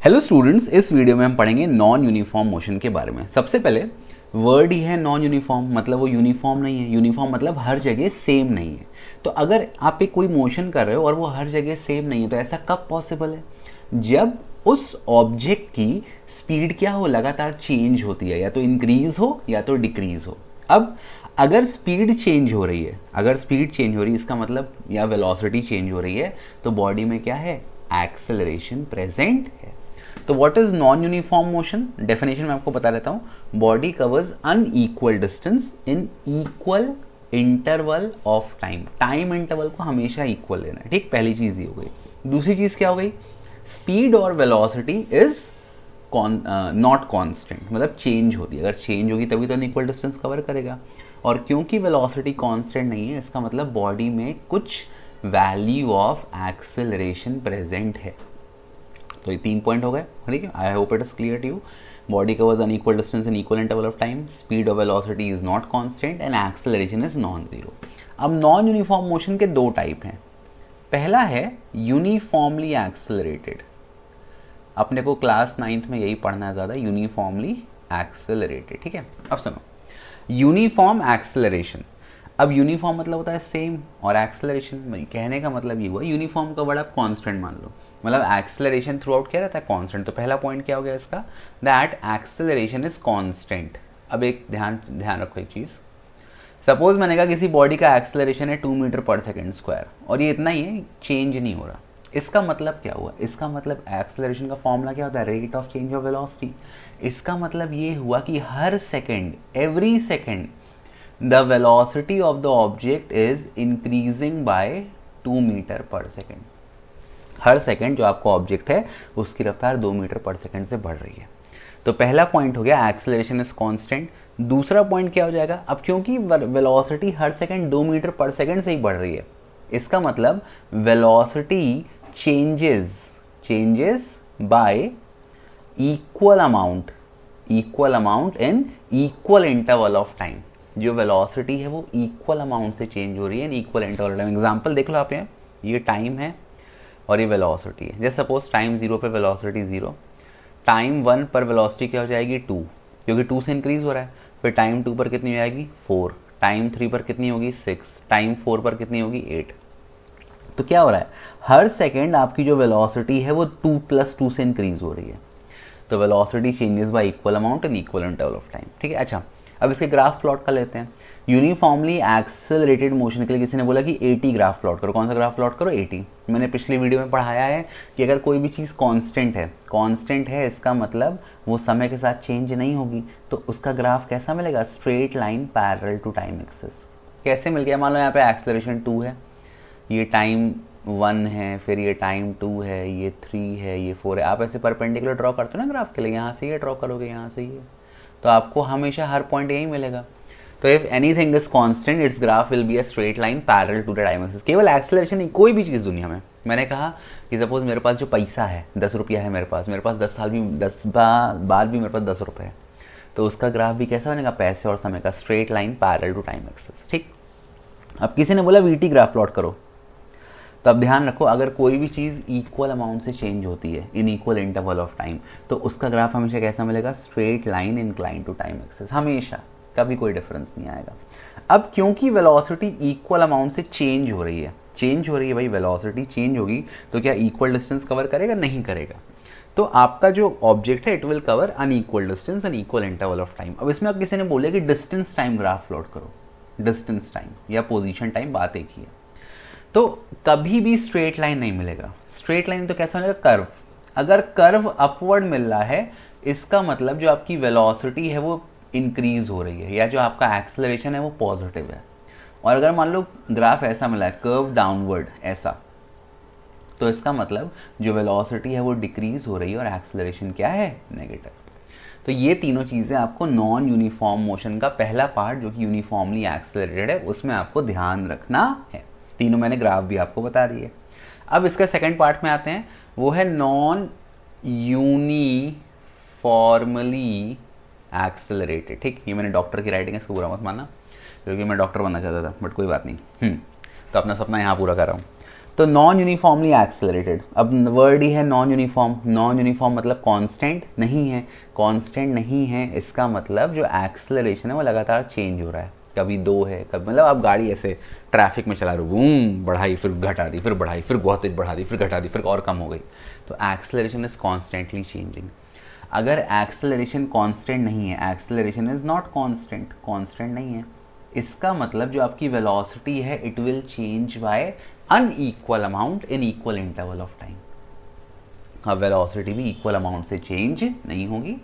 Hello students, इस video में हम पढ़ेंगे नॉन यूनिफॉर्म मोशन के बारे में। सबसे पहले वर्ड ही है नॉन यूनिफॉर्म, मतलब वो यूनिफॉर्म नहीं है। यूनिफॉर्म मतलब हर जगह सेम नहीं है। तो अगर आप एक कोई मोशन कर रहे हो और वो हर जगह सेम नहीं है तो ऐसा कब पॉसिबल है? जब उस ऑब्जेक्ट की स्पीड क्या हो, लगातार चेंज होती है, या तो इंक्रीज हो या तो डिक्रीज हो। अब अगर स्पीड चेंज हो रही है, इसका मतलब या वेलोसिटी चेंज हो रही है, तो बॉडी में क्या है? एक्सेलरेशन प्रेजेंट है। तो what is non uniform motion? Definition मैं आपको बता देता हूं। Body covers unequal distance in equal interval of time. Time interval को हमेशा इक्वल लेना है, ठीक। पहली चीज ये हो गई। दूसरी चीज क्या हो गई? स्पीड और वेलोसिटी इज नॉट कांस्टेंट, मतलब चेंज होती है। अगर चेंज होगी तभी तो अनइक्वल डिस्टेंस कवर करेगा। और क्योंकि वेलोसिटी कांस्टेंट नहीं है, इसका मतलब बॉडी में कुछ वैल्यू ऑफ एक्सेलरेशन प्रेजेंट है। तो ये 3 पॉइंट हो गए, ठीक है। I hope it is clear to you. Body covers unequal distance in equal interval of time, speed और velocity is not constant and acceleration is non zero. अब non uniform motion के दो टाइप हैं। पहला है यूनिफॉर्मली एक्सेलरेटेड। अपने को class 9th में यही पढ़ना है ज़्यादा, यूनिफॉर्मली एक्सेलरेटेड, ठीक है। अब सुनो, यूनिफॉर्म एक्सेलरेशन। अब यूनिफॉर्म मतलब होता है सेम, और एक्सेलरेशन कहने का मतलब ये हुआ यूनिफॉर्म का वर्ड आप कांस्टेंट मान लो, मतलब एक्सेलरेशन थ्रू आउट क्या रहता है? कांस्टेंट। तो पहला पॉइंट क्या हो गया इसका? That acceleration is constant. अब एक ध्यान रखो एक चीज़। सपोज मैंने कहा किसी बॉडी का एक्सेलरेशन है 2 मीटर पर सेकेंड स्क्वायर, और ये इतना ही है, चेंज नहीं हो रहा। इसका मतलब क्या हुआ? इसका मतलब एक्सेलरेशन का फॉर्मूला क्या होता है? Rate of change of velocity. इसका मतलब ये हुआ कि हर second, every second, the velocity of the object is increasing by 2 metre per second. हर सेकेंड जो आपका ऑब्जेक्ट है उसकी रफ्तार 2 मीटर पर सेकेंड से बढ़ रही है। तो पहला पॉइंट हो गया एक्सेलरेशन इज कांस्टेंट। दूसरा पॉइंट क्या हो जाएगा? अब क्योंकि वेलोसिटी हर सेकेंड 2 मीटर पर सेकेंड से ही बढ़ रही है, इसका मतलब velocity changes y equal amount in equal interval of time. जो वेलोसिटी है वो इक्वल अमाउंट से चेंज हो रही है in equal interval time. Example देख लो आप, यहाँ ये टाइम है और ये वेलोसिटी है। जैसे सपोज टाइम 0 पे वेलोसिटी 0, टाइम 1 पर वेलोसिटी क्या हो जाएगी? 2, क्योंकि 2 से इंक्रीज हो रहा है। फिर टाइम 2 पर कितनी हो जाएगी? 4, टाइम 3 पर कितनी होगी? 6, टाइम 4 पर कितनी होगी? 8। तो क्या हो रहा है? हर सेकेंड आपकी जो वेलोसिटी है वो 2 + 2 से इंक्रीज हो रही है। तो velocity changes y equal amount in equal interval of time, ठीक है। अच्छा, अब इसके ग्राफ प्लॉट कर लेते हैं। यूनिफॉर्मली एक्सेलरेटेड मोशन के लिए किसी ने बोला कि 80 ग्राफ प्लॉट करो। कौन सा ग्राफ प्लॉट करो? 80। मैंने पिछली वीडियो में पढ़ाया है कि अगर कोई भी चीज़ कांस्टेंट है, इसका मतलब वो समय के साथ चेंज नहीं होगी। तो उसका ग्राफ कैसा मिलेगा? Straight line parallel to time axis. कैसे मिल गया? मान लो यहाँ पे एक्सेलरेशन 2 है, ये टाइम 1 है, फिर ये टाइम 2 है, ये 3 है, ये 4 है। आप ऐसे परपेंडिकुलर ड्रॉ करते हो ना ग्राफ के लिए, यहाँ से ये ड्रॉ करोगे, यहाँ से ये, तो आपको हमेशा हर पॉइंट यही मिलेगा। तो if anything is constant, it's graph will be a straight line parallel to the time axis. केवल एक्सेलरेशन नहीं, कोई भी चीज़ दुनिया में। मैंने कहा कि सपोज मेरे पास जो पैसा है 10 रुपया है, मेरे पास 10 साल भी 10 बाद भी मेरे पास 10 रुपये है, तो उसका ग्राफ भी कैसा बनेगा? पैसे और समय का straight line parallel to time axis, ठीक। अब किसी ने बोला वीटी ग्राफ प्लॉट करो, तो अब ध्यान रखो, अगर कोई भी चीज़ इक्वल अमाउंट से चेंज होती है in equal interval of time, तो उसका ग्राफ हमेशा कैसा मिलेगा? Straight line incline to time axis, हमेशा, कभी कोई डिफरेंस नहीं आएगा। अब क्योंकि वेलोसिटी इक्वल अमाउंट से चेंज हो रही है भाई, वेलोसिटी चेंज होगी तो क्या इक्वल डिस्टेंस कवर करेगा? नहीं करेगा। तो आपका जो ऑब्जेक्ट है it will cover unequal distance and equal interval of time. अब इसमें आप किसी ने बोले कि डिस्टेंस टाइम ग्राफ प्लॉट करो, डिस्टेंस टाइम या पोजीशन टाइम, बात एक ही है। तो कभी भी स्ट्रेट लाइन नहीं मिलेगा। स्ट्रेट लाइन तो कैसा मिलेगा? कर्व। अगर कर्व अपवर्ड मिल रहा है, इसका मतलब जो आपकी वेलोसिटी है वो इंक्रीज हो रही है, या जो आपका एक्सेलरेशन है वो पॉजिटिव है। और अगर मान लो ग्राफ ऐसा मिला है, कर्व डाउनवर्ड ऐसा, तो इसका मतलब जो वेलोसिटी है वो डिक्रीज हो रही है और एक्सेलरेशन क्या है? नेगेटिव। तो ये तीनों चीज़ें आपको नॉन यूनिफॉर्म मोशन का पहला पार्ट जो कि यूनिफॉर्मली एक्सेलरेटेड है उसमें आपको ध्यान रखना है। तीनों मैंने ग्राफ भी आपको बता दिए। अब इसका सेकंड पार्ट में आते हैं, वो है नॉन यूनिफॉर्मली एक्सेलरेटेड, ठीक। ये मैंने डॉक्टर की राइटिंग है, इसको बुरा मत मानना, क्योंकि मैं डॉक्टर बनना चाहता था, बट कोई बात नहीं। तो अपना सपना यहाँ पूरा कर रहा हूँ। तो नॉन यूनिफॉर्मली एक्सेलरेटेड, अब वर्ड ही है नॉन यूनिफॉर्म, नॉन यूनिफॉर्म मतलब कांस्टेंट नहीं है, कांस्टेंट नहीं है इसका मतलब जो एक्सेलरेशन है वो लगातार चेंज हो रहा है, कभी 2 है, कभी मतलब आप गाड़ी ऐसे ट्रैफिक में चला रहे हो, बूम बढ़ाई फिर घटा दी, फिर बढ़ाई, फिर बहुत तेज बढ़ा दी, फिर घटा दी, फिर और कम हो गई, तो एक्सेलरेशन इज कॉन्स्टेंटली चेंजिंग। अगर एक्सेलरेशन कांस्टेंट नहीं है, acceleration is not constant, constant नहीं है, इसका मतलब जो आपकी वेलोसिटी है it will change bye unequal amount in equal interval of time. अब वेलोसिटी भी इक्वल अमाउंट से चेंज नहीं होगी,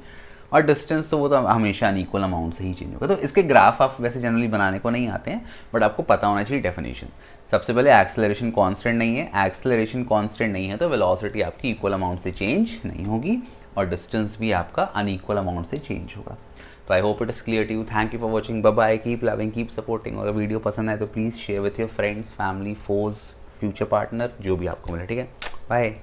और डिस्टेंस तो वो तो हमेशा अनइक्वल अमाउंट से ही चेंज होगा। तो इसके ग्राफ आप वैसे जनरली बनाने को नहीं आते हैं, बट आपको पता होना चाहिए डेफिनेशन। सबसे पहले एक्सेलरेशन कांस्टेंट नहीं है, एक्सेलरेशन कांस्टेंट नहीं है तो वेलोसिटी आपकी इक्वल अमाउंट से चेंज नहीं होगी, और डिस्टेंस भी आपका अनइक्वल अमाउंट से चेंज होगा। तो I hope it is clear to you. Thank you for watching, bye bye, keep loving, keep supporting. अगर वीडियो पसंद है तो please share with your friends, family, force, future partner, जो भी आपको मिले, ठीक है। बाय।